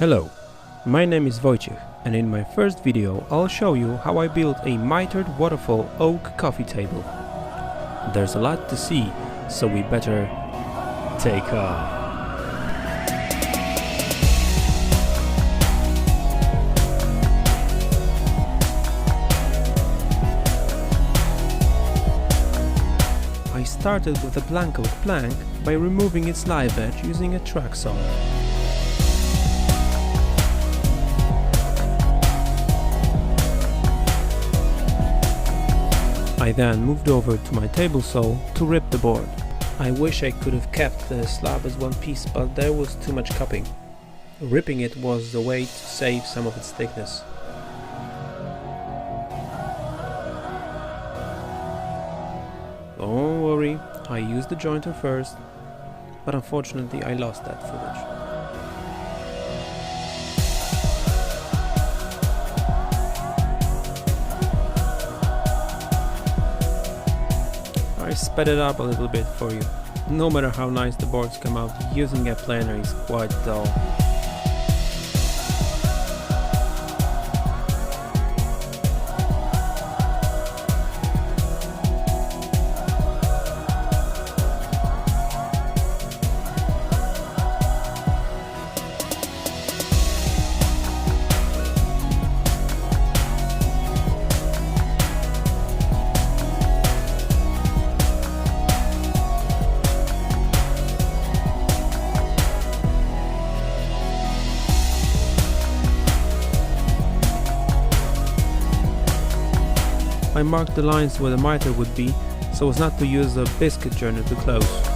Hello, my name is Wojciech, and in my first video I'll show you how I built a Mitered Waterfall oak coffee table. There's a lot to see, so we better take off. I started with a blank oak plank by removing its live edge using a track saw. I then moved over to my table saw to rip the board. I wish I could have kept the slab as one piece, but there was too much cupping. Ripping it was the way to save some of its thickness. Don't worry, I used the jointer first, but unfortunately I lost that footage. I sped it up a little bit for you. No matter how nice the boards come out, using a planer is quite dull. I marked the lines where the miter would be, so as not to use a biscuit journal to close.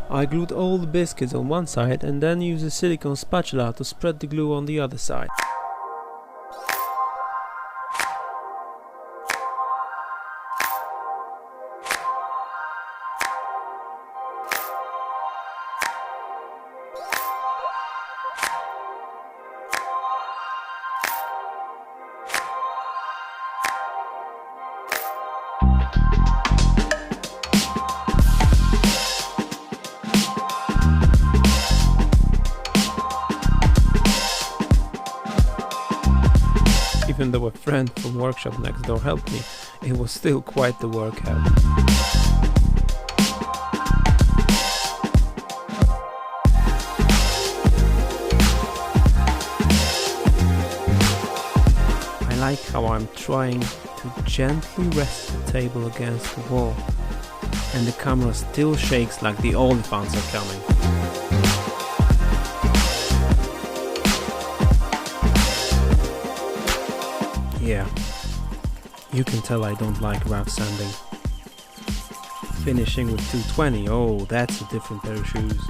I glued all the biscuits on one side and then used a silicone spatula to spread the glue on the other side. Even though a friend from workshop next door helped me, it was still quite the workout. I like how I'm trying to gently rest the table against the wall, and the camera still shakes like the Olifants are coming. Yeah, you can tell I don't like rough sanding. Finishing with 220, oh, that's a different pair of shoes.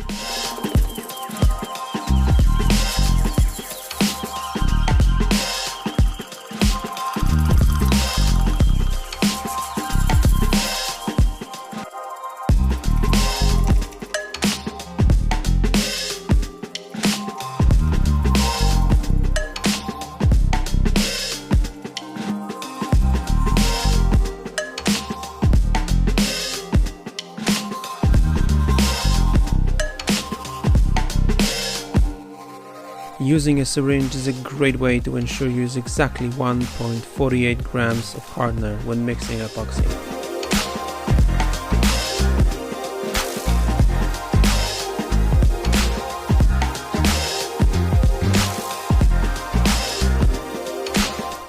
Using a syringe is a great way to ensure you use exactly 1.48 grams of hardener when mixing epoxy.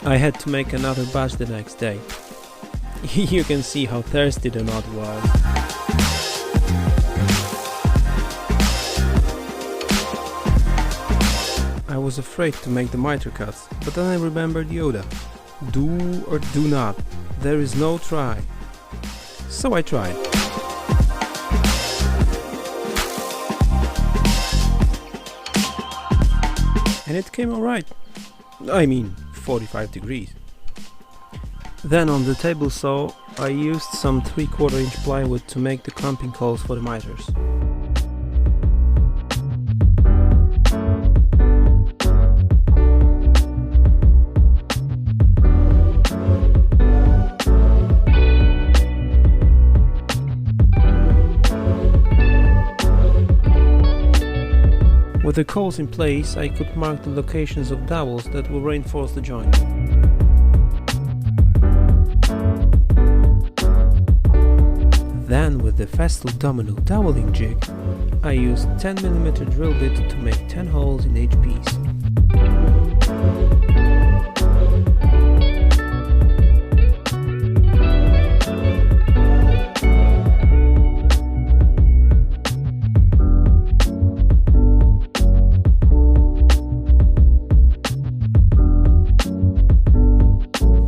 I had to make another batch the next day. You can see how thirsty the knot was. I was afraid to make the miter cuts, but then I remembered Yoda. Do or do not, there is no try. So I tried. And it came alright. I mean, 45 degrees. Then on the table saw, I used some 3/4 inch plywood to make the clamping holes for the miters. With the coals in place, I could mark the locations of dowels that will reinforce the joint. Then with the Festool Domino doweling jig, I used 10mm drill bit to make 10 holes in each piece.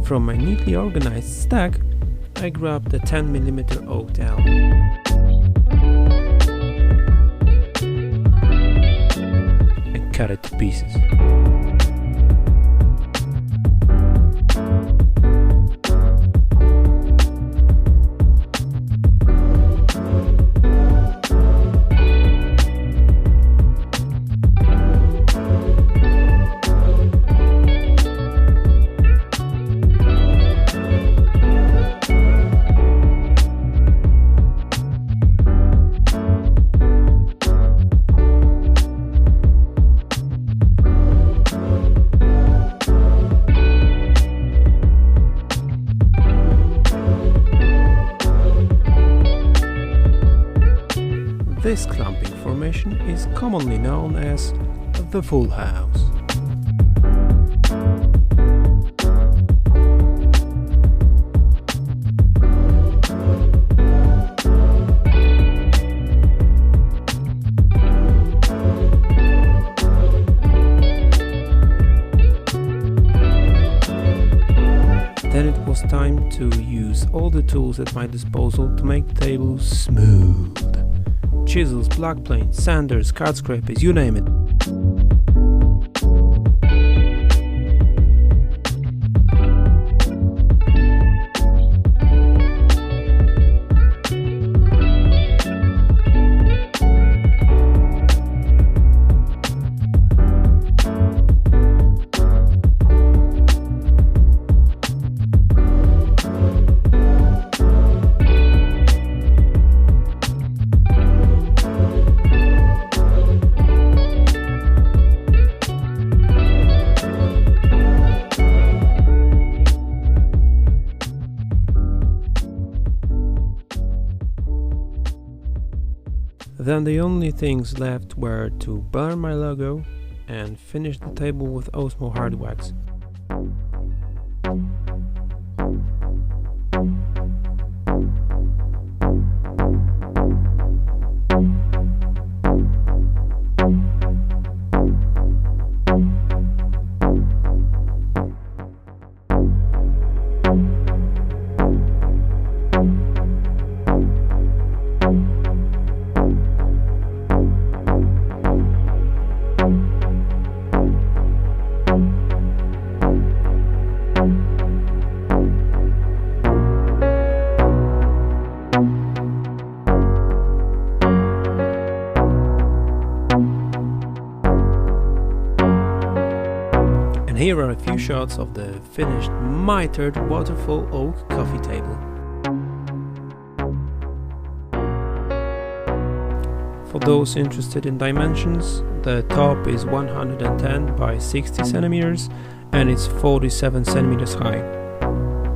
From my neatly organized stack, I grabbed a 10mm oak dowel. And cut it to pieces. This clamping formation is commonly known as the full house. Then it was time to use all the tools at my disposal to make the table smooth. Chisels, block planes, sanders, card scrapers, you name it. Then the only things left were to burn my logo and finish the table with Osmo hard wax. And here are a few shots of the finished Mitered Waterfall oak coffee table. For those interested in dimensions, the top is 110 by 60 centimeters and it's 47 centimeters high,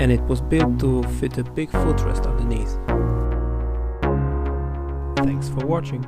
and it was built to fit a big footrest underneath. Thanks for watching.